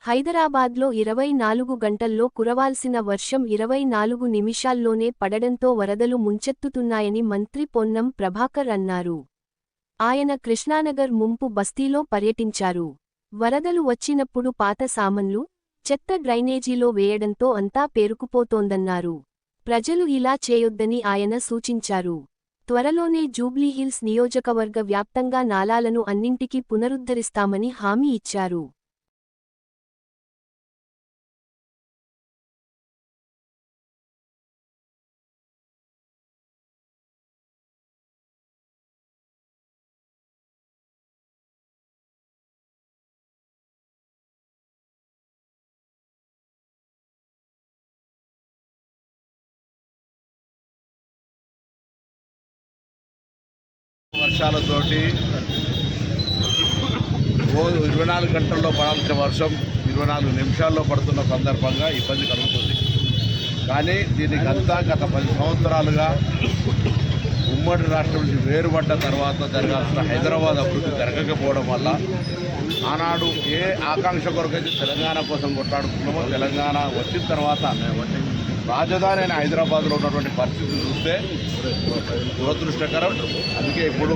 హైదరాబాద్లో 24 గంటల్లో కురవాల్సిన వర్షం 24 నిమిషాల్లోనే పడడంతో వరదలు ముంచెత్తుతున్నాయని మంత్రి పొన్నం ప్రభాకర్ అన్నారు. ఆయన కృష్ణానగర్ ముంపు బస్తీలో పర్యటించారు. వరదలు వచ్చినప్పుడు పాత సామాన్లు, చెత్త డ్రైనేజీలో వేయడంతో అంతా పేరుకుపోతోందన్నారు. ప్రజలు ఇలా చేయొద్దని ఆయన సూచించారు. త్వరలోనే జూబ్లీహిల్స్ నియోజకవర్గ వ్యాప్తంగా నాలాలను అన్నింటికీ పునరుద్ధరిస్తామని హామీ ఇచ్చారు. వర్షాలతోటి 24 గంటల్లో పడాల్సిన వర్షం 24 నిమిషాల్లో పడుతున్న సందర్భంగా ఇబ్బంది కలుగుతుంది. కానీ దీనికి అంతా గత 10 సంవత్సరాలుగా ఉమ్మడి రాష్ట్రం నుంచి వేరుపడ్డ తర్వాత జరగాల్సిన హైదరాబాద్ అభివృద్ధి జరగకపోవడం వల్ల ఆనాడు ఏ ఆకాంక్ష కొరకైతే తెలంగాణ కోసం కొట్లాడుతున్నామో తెలంగాణ వచ్చిన తర్వాత రాజధాని అయిన హైదరాబాద్లో ఉన్నటువంటి పరిస్థితి చూస్తే దురదృష్టకరం. అందుకే ఇప్పుడు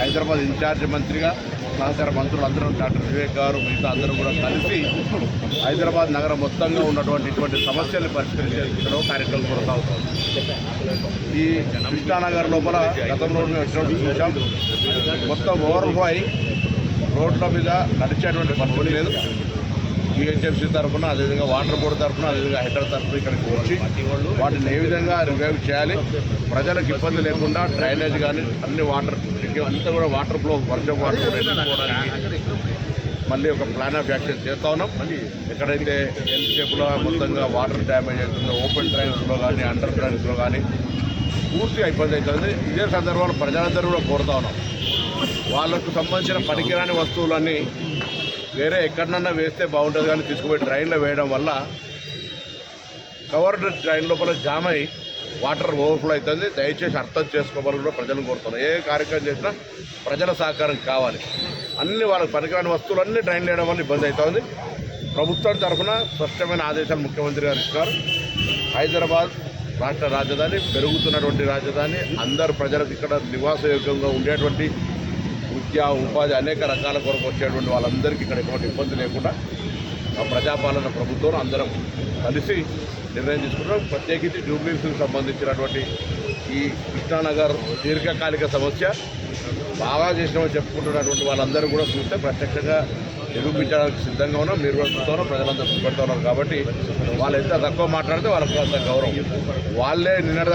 హైదరాబాద్ ఇన్ఛార్జ్ మంత్రిగా సహచార మంత్రులు అందరూ డాక్టర్ వివేక్ గారు మిగతా అందరూ కూడా కలిసి హైదరాబాద్ నగరం మొత్తంగా ఉన్నటువంటి ఇటువంటి సమస్యలను పరిష్కరించడం కార్యక్రమం కొనసాగుతుంది. ఈ కృష్ణానగర్ లోపల గతంలో వచ్చినప్పుడు చూసాం, మొత్తం ఓవర్ఫ్లో అయి రోడ్ల మీద నడిచేటువంటి పరిస్థితి లేదు. జిహెచ్ఎంసీ తరఫున, అదేవిధంగా వాటర్ బోర్డు తరఫున, అదేవిధంగా హెడర్ తరఫున ఇక్కడికి వచ్చి వాటిని ఏ విధంగా రివైవ్ చేయాలి, ప్రజలకు ఇబ్బంది లేకుండా డ్రైనేజ్ కానీ అన్ని వాటర్ అంతా కూడా వాటర్ ఫ్లో వర్షం వాటర్ మళ్ళీ ఒక ప్లాన్ ఆఫ్ యాక్షన్ చేస్తూ ఉన్నాం. ఎక్కడైతే ఎల్ షేప్లో మొత్తంగా వాటర్ డ్యామేజ్ అవుతుందో ఓపెన్ డ్రైన్స్లో కానీ అండర్ డ్రైన్స్లో కానీ పూర్తిగా ఇబ్బంది అవుతుంది. ఇదే సందర్భంలో ప్రజలందరూ కూడా కోరుతా ఉన్నాం, వాళ్ళకు సంబంధించిన పనికిరాని వస్తువులన్నీ వేరే ఎక్కడన్నా వేస్తే బాగుంటుంది కానీ తీసుకుపోయి డ్రైన్లో వేయడం వల్ల కవర్డ్ డ్రైన్ లోపల జామ్ అయి వాటర్ ఓవర్ఫ్లో అవుతుంది. దయచేసి అర్థం చేసుకోవాలని కూడా ప్రజలను కోరుతున్నాం. ఏ కార్యక్రమం చేసినా ప్రజల సహకారం కావాలి. అన్ని వాళ్ళకి పనికిరాని వస్తువులన్నీ డ్రైన్ వేయడం వల్ల ఇబ్బంది అవుతుంది. ప్రభుత్వం తరఫున స్పష్టమైన ఆదేశాలు ముఖ్యమంత్రి గారు ఇస్తారు. హైదరాబాద్ రాష్ట్ర రాజధాని, పెరుగుతున్నటువంటి రాజధాని, అందరు ప్రజలకు ఇక్కడ నివాసయోగ్యంగా ఉండేటువంటి విద్య, ఉపాధి అనేక రకాల కొరకు వచ్చేటువంటి వాళ్ళందరికీ ఇక్కడ ఎటువంటి ఇబ్బంది లేకుండా ఆ ప్రజాపాలన ప్రభుత్వం అందరం కలిసి నిర్ణయం తీసుకుంటాం. ప్రత్యేకించి జూబ్లీహిల్స్కి సంబంధించినటువంటి ఈ కృష్ణానగర్ దీర్ఘకాలిక సమస్య బాగా చేసినామని చెప్పుకుంటున్నటువంటి వాళ్ళందరూ కూడా చూస్తే ప్రత్యక్షంగా నిరూపించడానికి సిద్ధంగా ఉన్నాం. మీరు కూడా చూస్తున్నారు, ప్రజలందరూ చూపెడుతూ ఉన్నారు. కాబట్టి వాళ్ళు ఎంత తక్కువ మాట్లాడితే వాళ్ళకు అంత గౌరవం. వాళ్ళే నిన్నటి